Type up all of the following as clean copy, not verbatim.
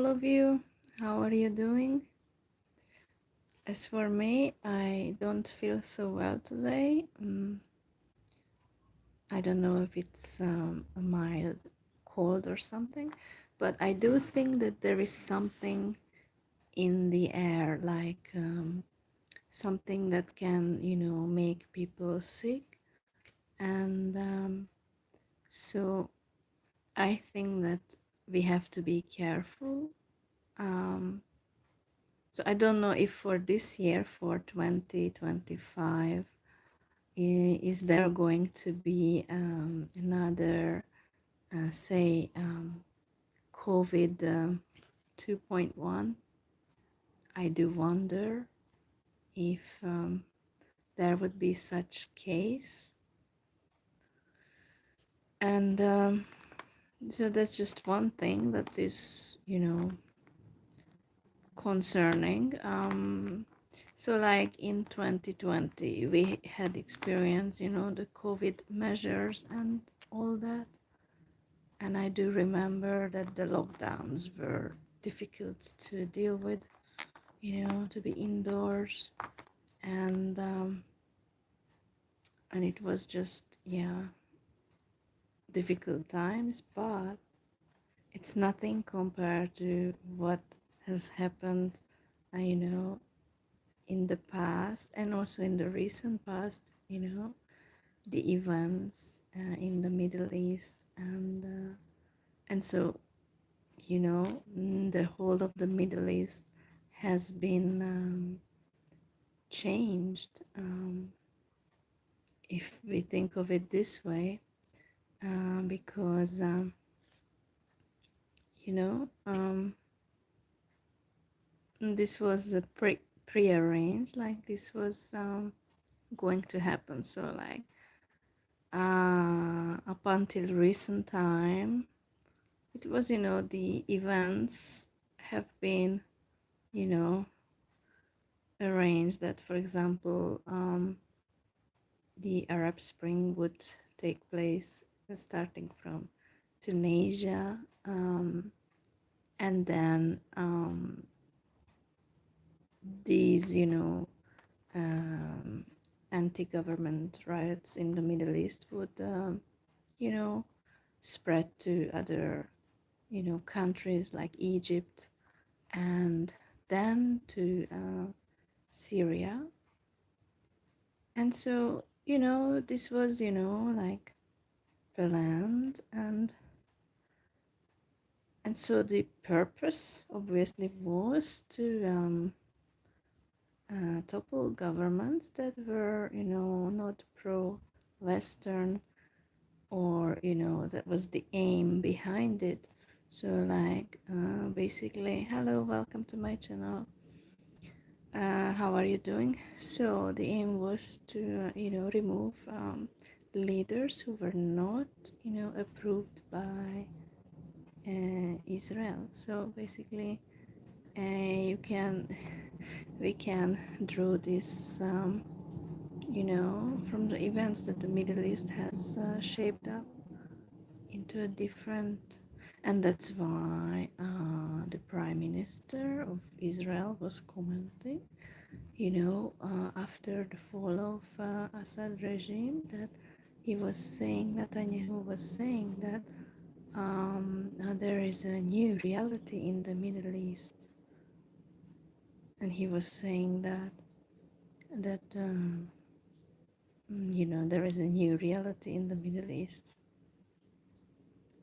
of you. How are you doing? As for me, I don't feel so well today. I don't know if it's a mild cold or something, but I do think that there is something in the air, like something that can, make people sick. And so I think that we have to be careful. Um, So I don't know if for this year, for 2025, is there going to be another, say, COVID 2.1? I do wonder if there would be such case. And so that's just one thing that is, concerning. So like in 2020, we had experienced, the COVID measures and all that. And I do remember that the lockdowns were difficult to deal with, to be indoors. And it was just, yeah, difficult times, but it's nothing compared to what has happened, you know, in the past and also in the recent past, the events in the Middle East, and so the whole of the Middle East has been changed, if we think of it this way, because you know this was a prearranged, like this was going to happen. So like up until recent time, it was, the events have been, you know, arranged that, for example, the Arab Spring would take place starting from Tunisia, and then these, um, anti-government riots in the Middle East would, you know, spread to other, countries like Egypt, and then to Syria. And so, this was, like planned, and so the purpose obviously was to topple governments that were, not pro-Western, or, that was the aim behind it. So like basically, hello, welcome to my channel. How are you doing? So the aim was to, remove leaders who were not, approved by Israel. So basically, we can draw this, from the events that the Middle East has shaped up into a different, and that's why the Prime Minister of Israel was commenting, after the fall of Assad regime, that he was saying, Netanyahu was saying that there is a new reality in the Middle East, and he was saying that there is a new reality in the Middle East.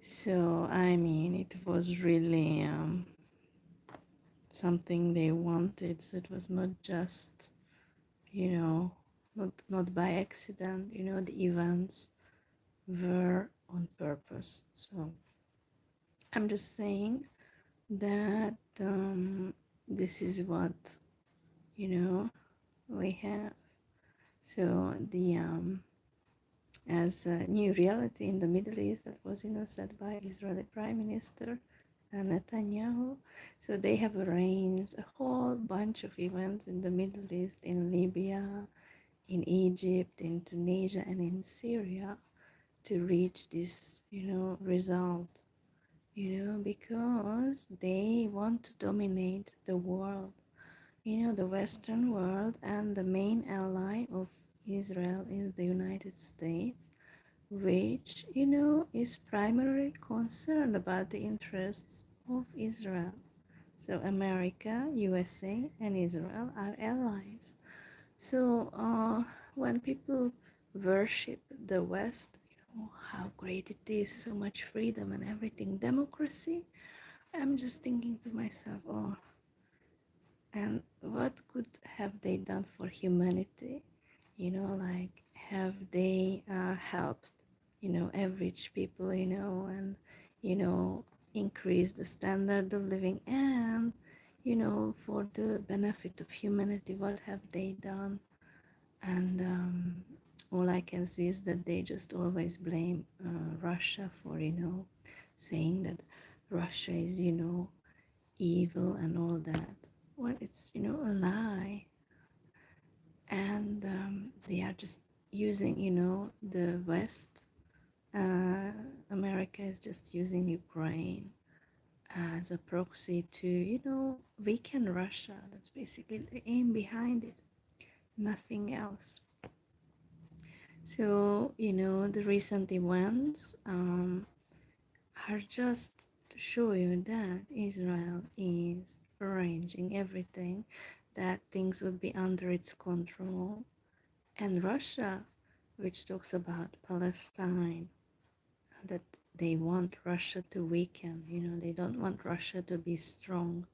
So I mean, it was really something they wanted. So it was not just, not by accident. The events were on purpose. So I'm just saying that this is what, we have. So the as a new reality in the Middle East, that was, said by Israeli Prime Minister Netanyahu. So they have arranged a whole bunch of events in the Middle East, in Libya, in Egypt, in Tunisia, and in Syria, to reach this, result, because they want to dominate the world, the Western world, and the main ally of Israel is the United States, which, is primarily concerned about the interests of Israel. So America, USA, and Israel are allies. So when people worship the West, how great it is, so much freedom and everything, democracy, I'm just thinking to myself, oh, and what could have they done for humanity? Like, have they helped, average people, and, you know, increase the standard of living, and, for the benefit of humanity, what have they done? And all I can see is that they just always blame Russia for, saying that Russia is, evil and all that. Well, it's, a lie. And they are just using, the West. America is just using Ukraine as a proxy to, weaken Russia. That's basically the aim behind it, nothing else. So, the recent events are just to show you that Israel is arranging everything, that things would be under its control. And Russia, which talks about Palestine, that they want Russia to weaken, they don't want Russia to be strong.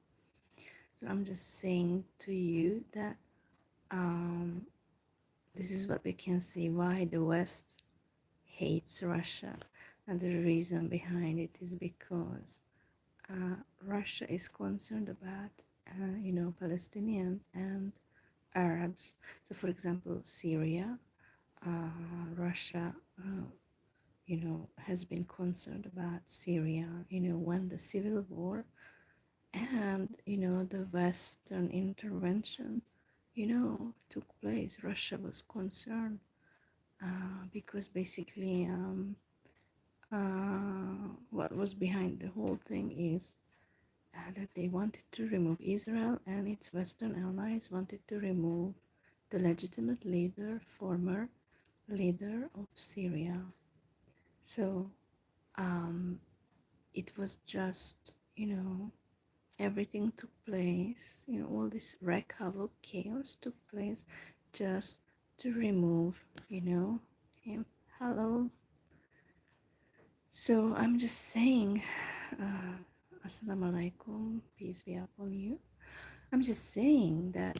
So I'm just saying to you that this is what we can see why the West hates Russia. And the reason behind it is because Russia is concerned about, Palestinians and Arabs. So, for example, Syria, Russia, has been concerned about Syria, when the civil war and, the Western intervention, took place. Russia was concerned because basically what was behind the whole thing is that they wanted to remove Israel, and its Western allies wanted to remove the legitimate leader, former leader of Syria. So it was just, everything took place, all this wreck, havoc, chaos took place just to remove, him. Hello. So I'm just saying, Assalamu alaikum, peace be upon you. I'm just saying that,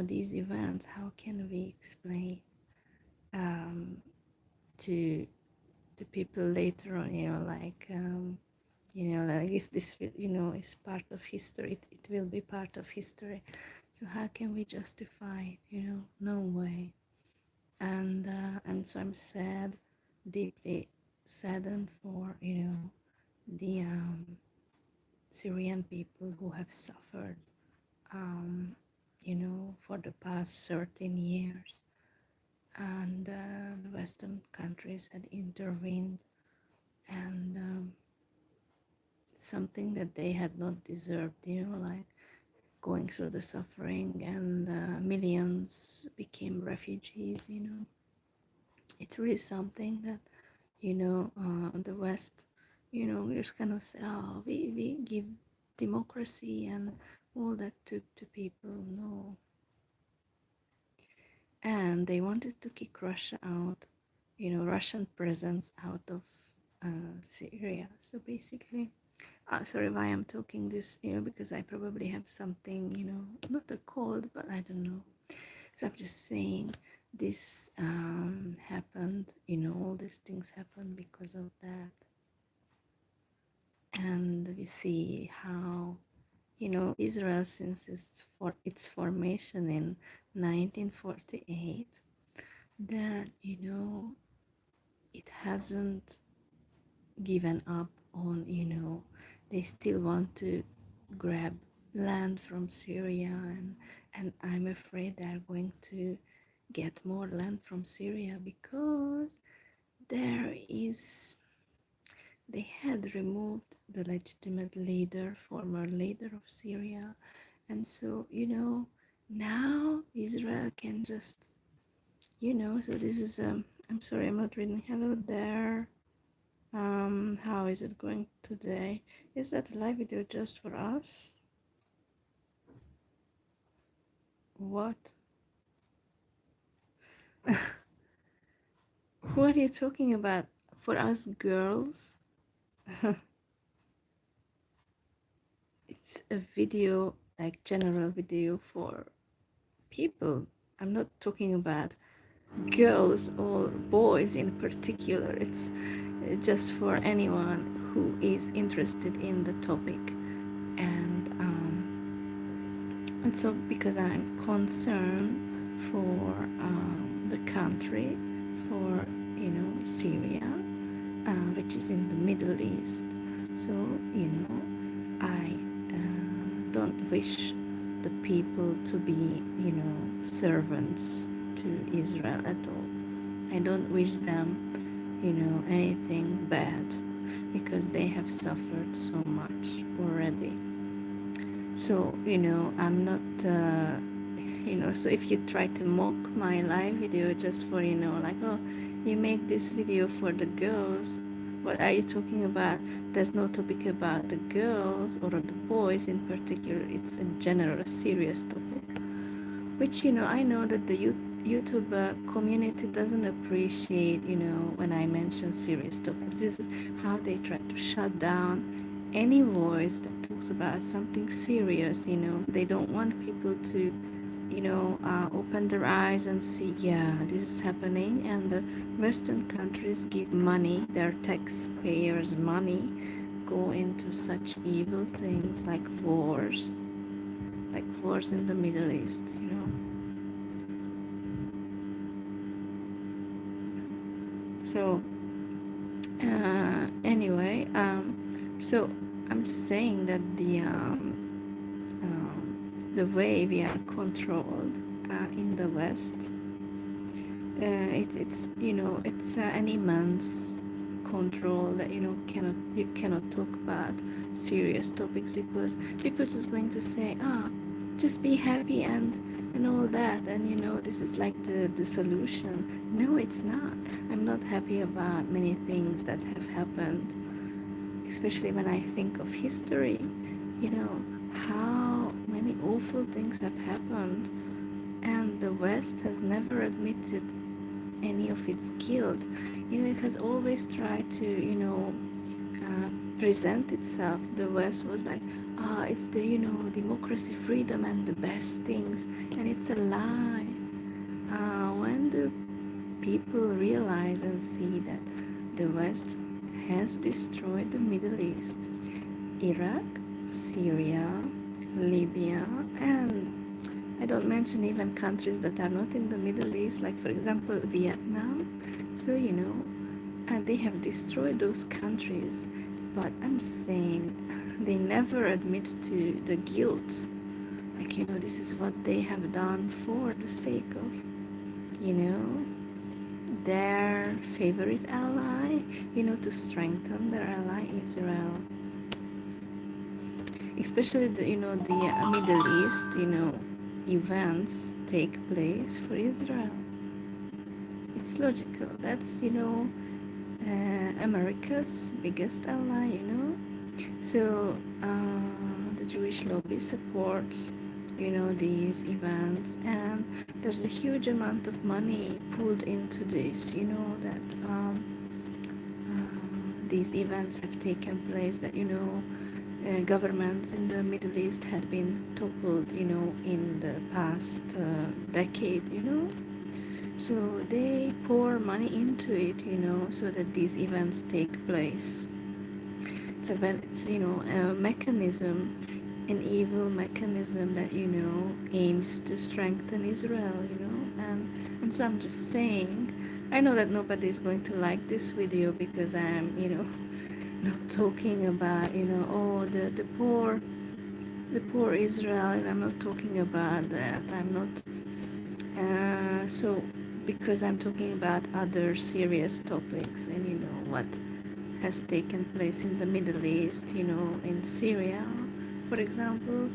these events, how can we explain to people later on, like this is part of history. It will be part of history. So how can we justify it? No way. And so I'm sad, deeply saddened for the Syrian people who have suffered for the past 13 years, and the Western countries had intervened, and something that they had not deserved, like going through the suffering, and millions became refugees. It's really something that the West, just kind of say, oh, we give democracy and all that to people. No. And they wanted to kick Russia out, Russian presence out of Syria. So basically, sorry why I'm talking this, because I probably have something, not a cold, but I don't know. So I'm just saying this happened, all these things happened because of that. And we see how, Israel, since its formation in 1948, that, it hasn't given up on, they still want to grab land from Syria, and I'm afraid they're going to get more land from Syria because there is they had removed the legitimate leader, former leader of Syria. And so, now Israel can just, so this is, I'm sorry, I'm not reading. Hello there. How is it going today? Is that a live video just for us? What? Who are you talking about? For us girls? It's a video, like general video for people. I'm not talking about girls or boys in particular. It's just for anyone who is interested in the topic. And so because I'm concerned for the country, for Syria, which is in the Middle East. So I don't wish the people to be servants to Israel at all. I don't wish them anything bad, because they have suffered so much already. So I'm not so if you try to mock my live video just for like, oh, you make this video for the girls, what are you talking about? There's no topic about the girls or the boys in particular. It's a general serious topic, which I know that the YouTube community doesn't appreciate when I mention serious topics. This is how they try to shut down any voice that talks about something serious. They don't want people to open their eyes and see, yeah, this is happening. And the Western countries give money, their taxpayers money, go into such evil things like wars in the Middle East. So anyway, so I'm just saying that the way we are controlled in the West, it's an immense control that you cannot talk about serious topics, because people are just going to say, just be happy and all that, and this is like the solution. No, it's not. I'm not happy about many things that have happened, especially when I think of history. How many awful things have happened, and the West has never admitted any of its guilt. It has always tried to present itself. The West was like, it's the democracy, freedom, and the best things, and it's a lie. When do people realize and see that the West has destroyed the Middle East, Iraq, Syria, Libya, and I don't mention even countries that are not in the Middle East, like for example Vietnam. So and they have destroyed those countries, but I'm saying they never admit to the guilt. Like this is what they have done for the sake of their favorite ally, to strengthen their ally Israel. Especially the Middle East, events take place for Israel. It's logical. That's America's biggest ally. So the Jewish lobby supports these events, and there's a huge amount of money pulled into this. That these events have taken place, that governments in the Middle East had been toppled, in the past decade, So they pour money into it, so that these events take place. It's a mechanism, an evil mechanism that, aims to strengthen Israel, and so I'm just saying, I know that nobody is going to like this video, because I'm, not talking about the poor Israel, and I'm not talking about that. I'm not so because I'm talking about other serious topics, and what has taken place in the Middle East, in Syria, for example.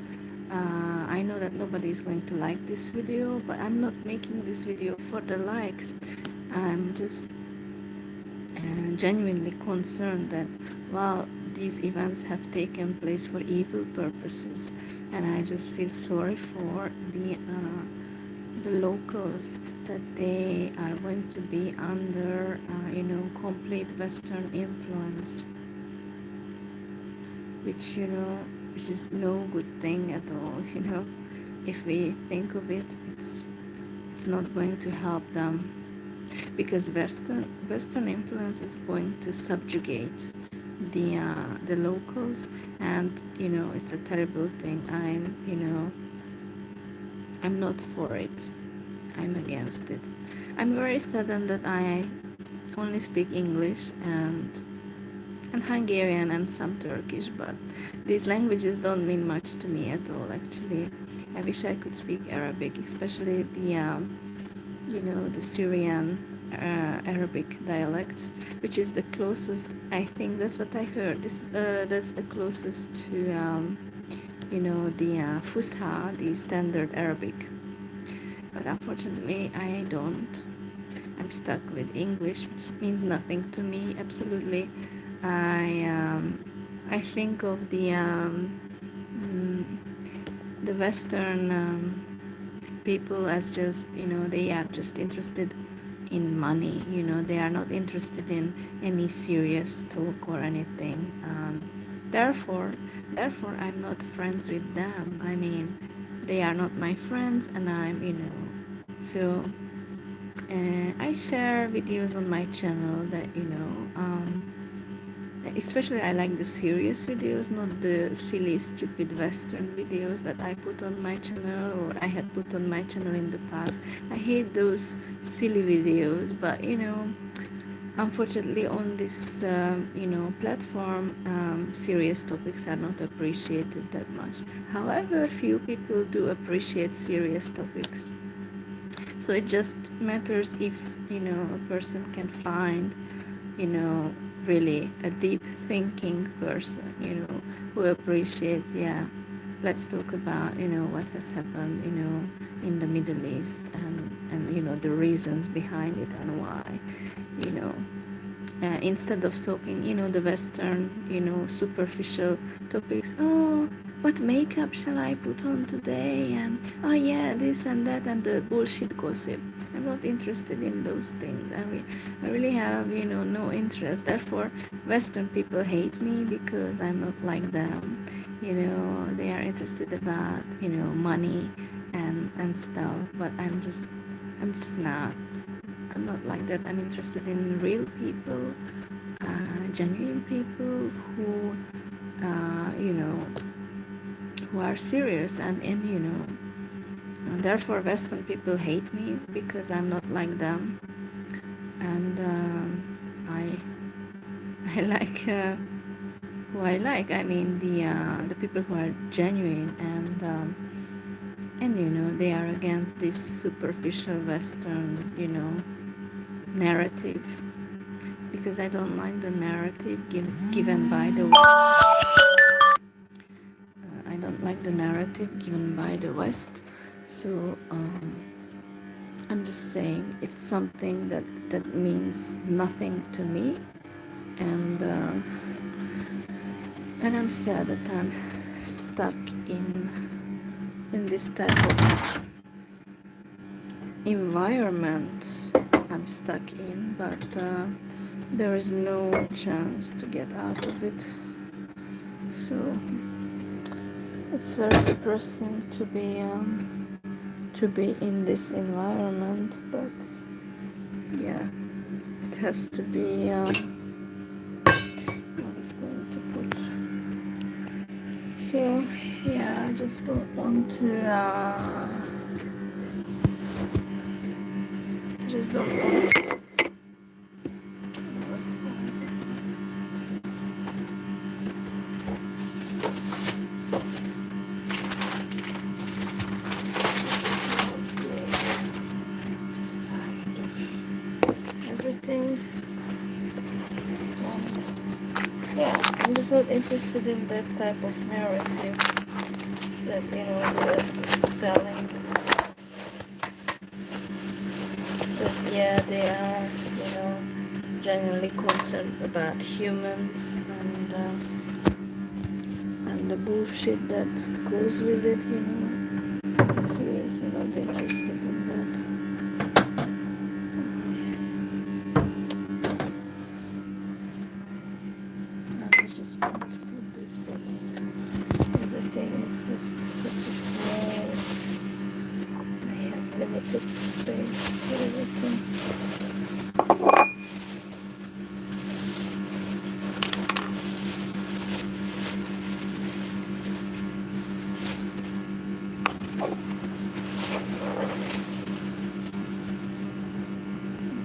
I know that nobody is going to like this video, but I'm not making this video for the likes. I'm just genuinely concerned that while these events have taken place for evil purposes, and I just feel sorry for the locals, that they are going to be under complete Western influence, which is no good thing at all. If we think of it, it's not going to help them, because Western influence is going to subjugate the locals, and it's a terrible thing. I'm not for it. I'm against it. I'm very saddened that I only speak English and Hungarian and some Turkish, but these languages don't mean much to me at all, actually. I wish I could speak Arabic, especially the Syrian Arabic dialect, which is the closest. I think that's what I heard. That's the closest to the Fusha, the standard Arabic. But unfortunately, I don't. I'm stuck with English, which means nothing to me. Absolutely, I think of the Western people as just they are just interested in money. They are not interested in any serious talk or anything. Therefore I'm not friends with them. I mean, they are not my friends, and I'm so I share videos on my channel that especially I like the serious videos, not the silly stupid Western videos that I put on my channel, or I had put on my channel in the past. I hate those silly videos, but unfortunately on this platform, serious topics are not appreciated that much. However, few people do appreciate serious topics, so it just matters if a person can find really a deep thinking person who appreciates, let's talk about what has happened in the Middle East, and the reasons behind it, and why you know instead of talking the Western superficial topics. Oh, what makeup shall I put on today, and oh yeah, this and that, and the bullshit gossip. I'm not interested in those things. I really have no interest. Therefore Western people hate me, because I'm not like them. They are interested about money and stuff, but I'm just not. I'm not like that. I'm interested in real people, genuine people who who are serious, and therefore Western people hate me, because I'm not like them. And I like who I like. I mean, the people who are genuine, and they are against this superficial Western narrative, because I don't like the narrative given by the West. I don't like the narrative given by the West. So I'm just saying it's something that means nothing to me, and I'm sad that I'm stuck in this type of environment I'm stuck in, but there is no chance to get out of it. So it's very depressing to be in this environment, but yeah, it has to be. I was going to put. So yeah, I just don't want to. I just don't want to. Everything. was not interested in that type of narrative that, you know, the West is selling. That, yeah, they are, you know, genuinely concerned about humans and the bullshit that goes with it, you know. I'm seriously not interested in that. I was just going to put this, but everything is just such a small. I have limited space for everything.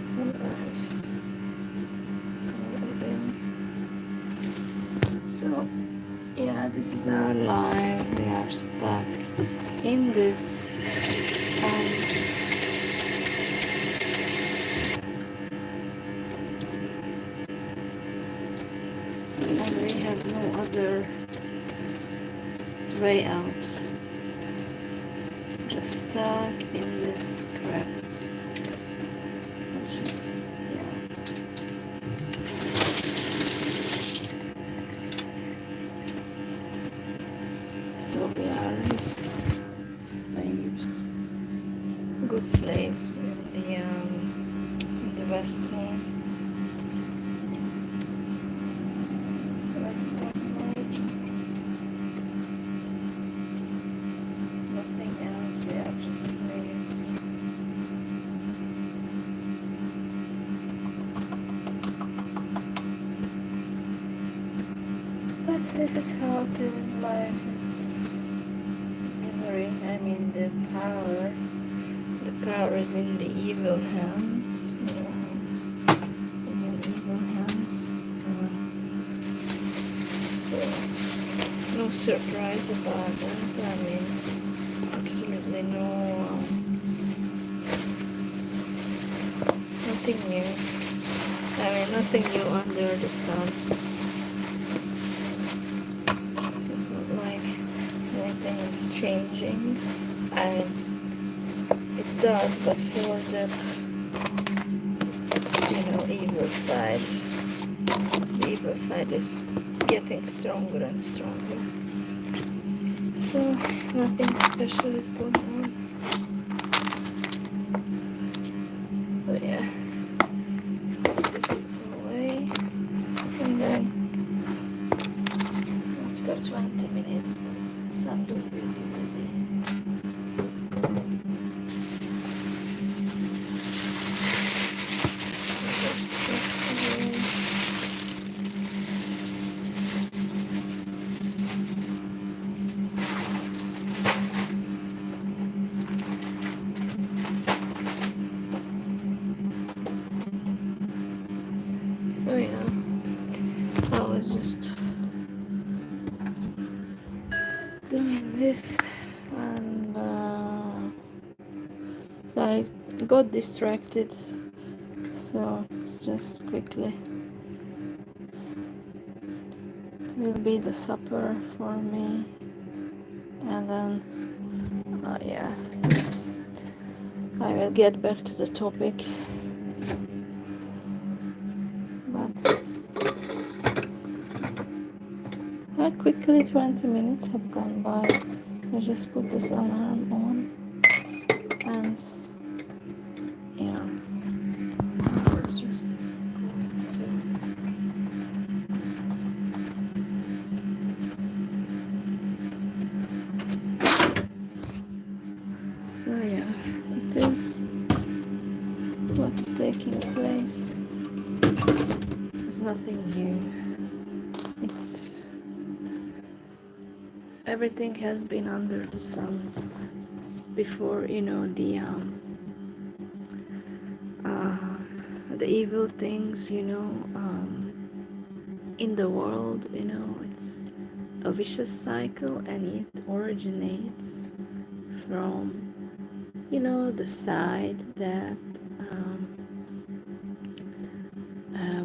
Some ice. So, yeah, this is our life. We are stuck in this, and we have no other way out. Just stuck in this crap, which is, yeah. So we are just slaves, good slaves in the Western world. Nothing else. We are just slaves. But this is how it is. Life is misery. I mean, the power is in the evil hands. Your hands is in evil hands. So no surprise about that. I mean, absolutely nothing new. I mean, nothing new under the sun. So it's not like anything is changing. And it does, but for that, you know, evil side. The evil side is getting stronger and stronger. So nothing special is going on. So yeah, put this away, and then after 20 minutes, something will be ready. So yeah, I was just doing this, and so I got distracted. So it's just quickly. It will be the supper for me, and then yeah, I will get back to the topic. But how quickly 20 minutes have gone by. I just put this alarm on, and yeah, I was just going to. So yeah, it is what's taking place. It's nothing new. It's everything has been under the sun before, you know, the evil things, you know, in the world, you know, it's a vicious cycle, and it originates from, you know, the side that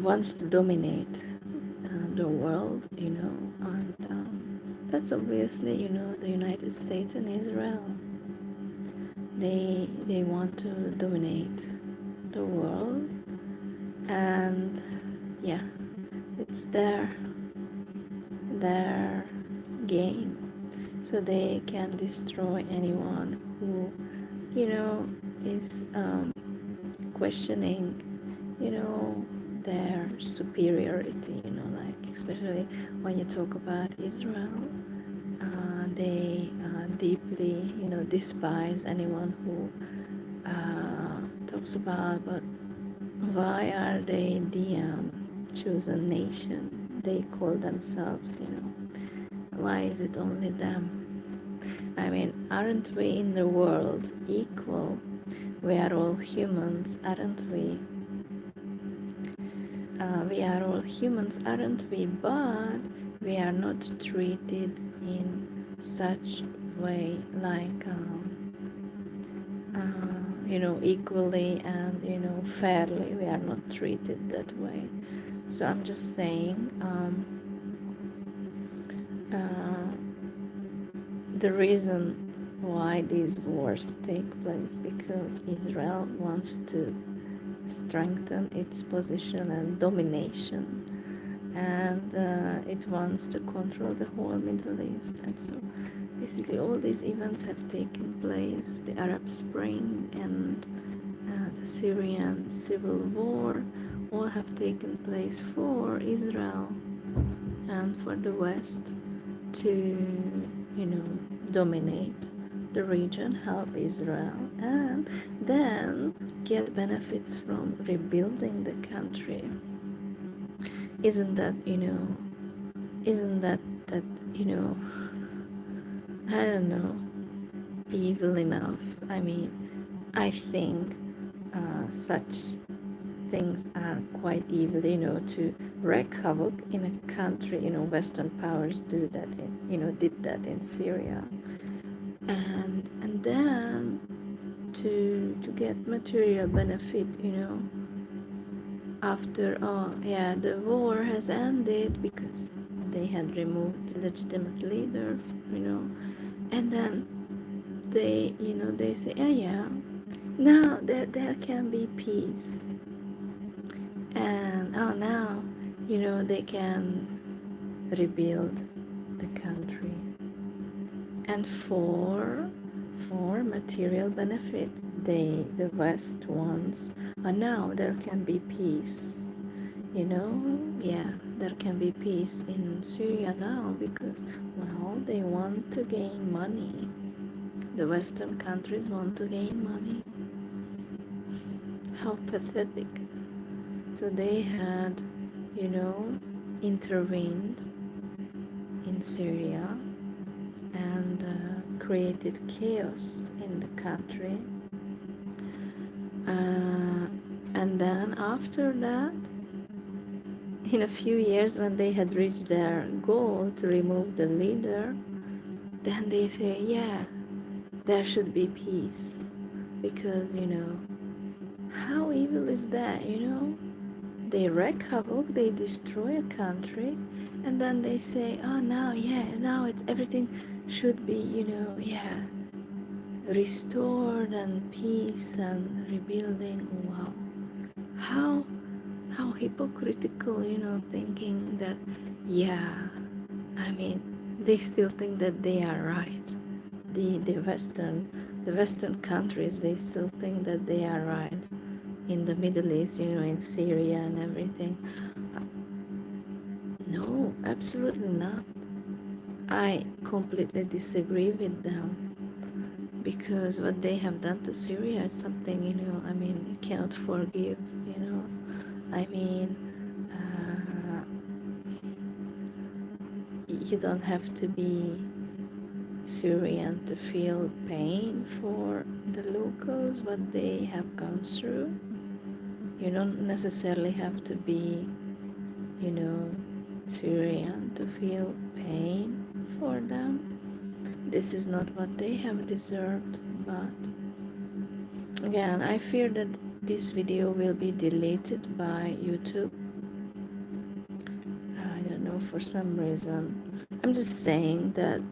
wants to dominate the world, and that's obviously, the United States and Israel. They want to dominate the world, and yeah, it's their game, so they can destroy anyone who, is questioning, their superiority, like especially when you talk about Israel. They deeply, despise anyone who talks about, but why are they the chosen nation? They call themselves, Why is it only them? I mean, aren't we in the world equal? We are all humans, aren't we? We are all humans, aren't we? But we are not treated in such way, like equally and fairly. We are not treated that way. So I'm just saying, the reason why these wars take place, because Israel wants to strengthen its position and domination, and it wants to control the whole Middle East. And so basically all these events have taken place: the Arab Spring and the Syrian civil war, all have taken place for Israel and for the West to, dominate the region, help Israel, and then get benefits from rebuilding the country. Isn't that, isn't that, I don't know, evil enough? I mean, I think such things are quite evil, to wreak havoc in a country. Western powers did that in Syria, and then to get material benefit, after all. Yeah, the war has ended because they had removed the legitimate leader, and then they say, yeah, now there can be peace, and now they can rebuild the country, and for material benefit, the West wants, now there can be peace, yeah, there can be peace in Syria now because, well, they want to gain money. The Western countries want to gain money. How pathetic. So they had, intervened in Syria and created chaos in the country. And then after that, in a few years, when they had reached their goal to remove the leader, then they say, yeah, there should be peace. Because, how evil is that, They wreak havoc, they destroy a country, and then they say, oh, now it's everything should be, restored and peace and rebuilding. Wow. How hypocritical, thinking that, yeah, I mean, they still think that they are right. The Western countries, they still think that they are right in the Middle East, in Syria and everything. No, absolutely not. I completely disagree with them, because what they have done to Syria is something, you cannot forgive, I mean, you don't have to be Syrian to feel pain for the locals, what they have gone through. You don't necessarily have to be, Syrian to feel pain for them. This is not what they have deserved, but again, I fear that this video will be deleted by YouTube. I don't for some reason. I'm just saying that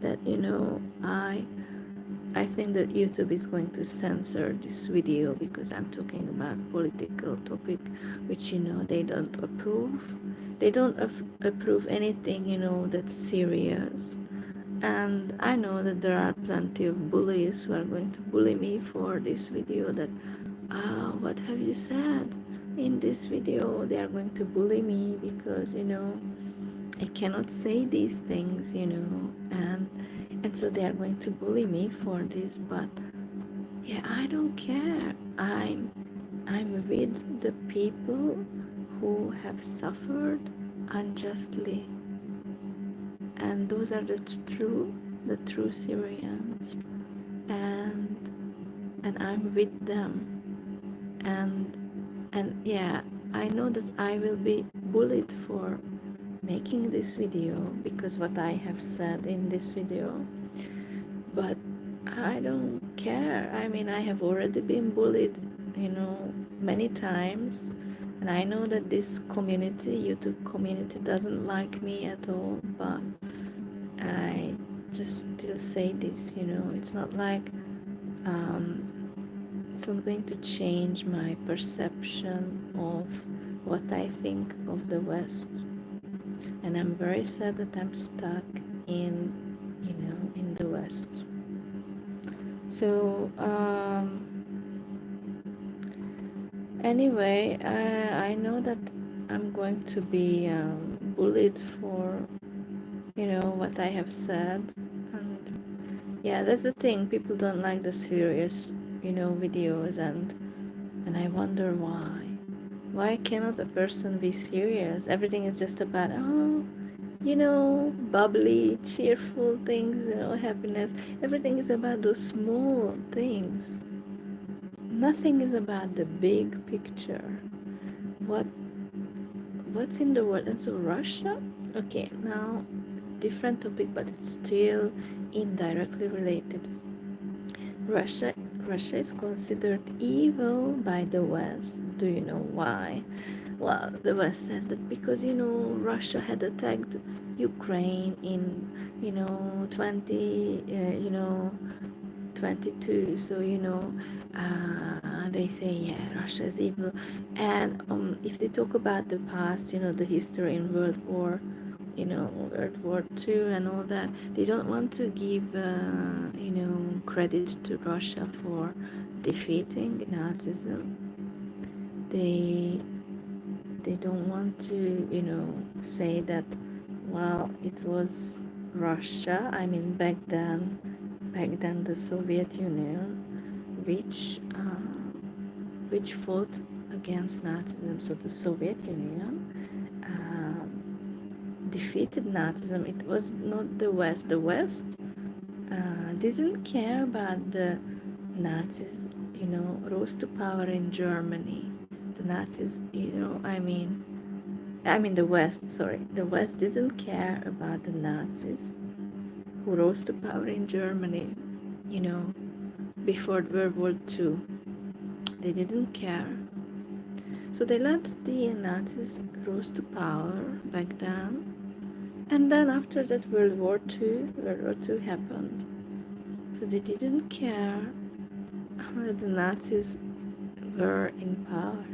I think that YouTube is going to censor this video because I'm talking about political topic, which they don't approve. They don't approve anything that's serious. And I know that there are plenty of bullies who are going to bully me for this video. That what have you said in this video? They are going to bully me because I cannot say these things, and so they are going to bully me for this. But yeah, I don't care. I'm with the people who have suffered unjustly, and those are the true Syrians, and I'm with them. And yeah, I know that I will be bullied for making this video because what I have said in this video, but I don't care. I mean, I have already been bullied many times, and I know that this YouTube community doesn't like me at all, but I just still say this. It's not like it's not going to change my perception of what I think of the West. And I'm very sad that I'm stuck in the West. So anyway, I know that I'm going to be bullied for what I have said. And yeah, that's the thing. People don't like the serious videos, and I wonder why. Why cannot a person be serious? Everything is just about bubbly, cheerful things, happiness. Everything is about those small things. Nothing is about the big picture. What's in the world? And so Russia? Okay, now different topic, but it's still indirectly related. Russia is considered evil by the West. Do you know why? Well, the West says that because Russia had attacked Ukraine in 22. So they say, yeah, Russia is evil. And if they talk about the past, the history in World War II and all that, they don't want to give credit to Russia for defeating Nazism. They don't want to say that, well, it was Russia, I mean back then the Soviet Union, which fought against Nazism. So the Soviet Union defeated Nazism. It was not the West. The West didn't care about the Nazis rose to power in Germany. The Nazis, I mean the West, sorry. The West didn't care about the Nazis who rose to power in Germany, before World War II. They didn't care. So they let the Nazis rose to power back then. And then after that World War II happened. So they didn't care how the Nazis were in power.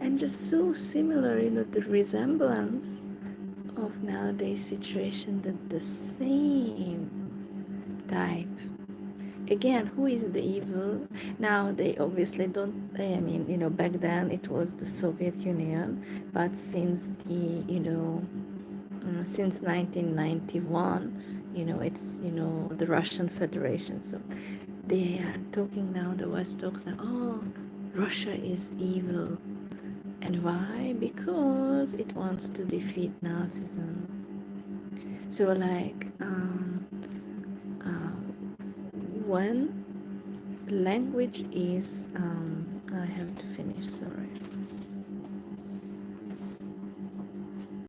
And just so similar, the resemblance of nowadays situation, that the same type. Again, who is the evil? Now they obviously don't, back then it was the Soviet Union, but since since 1991, it's, the Russian Federation. So they are talking now, the West talks now, oh, Russia is evil. And why? Because it wants to defeat Nazism. So when language is, I have to finish, sorry.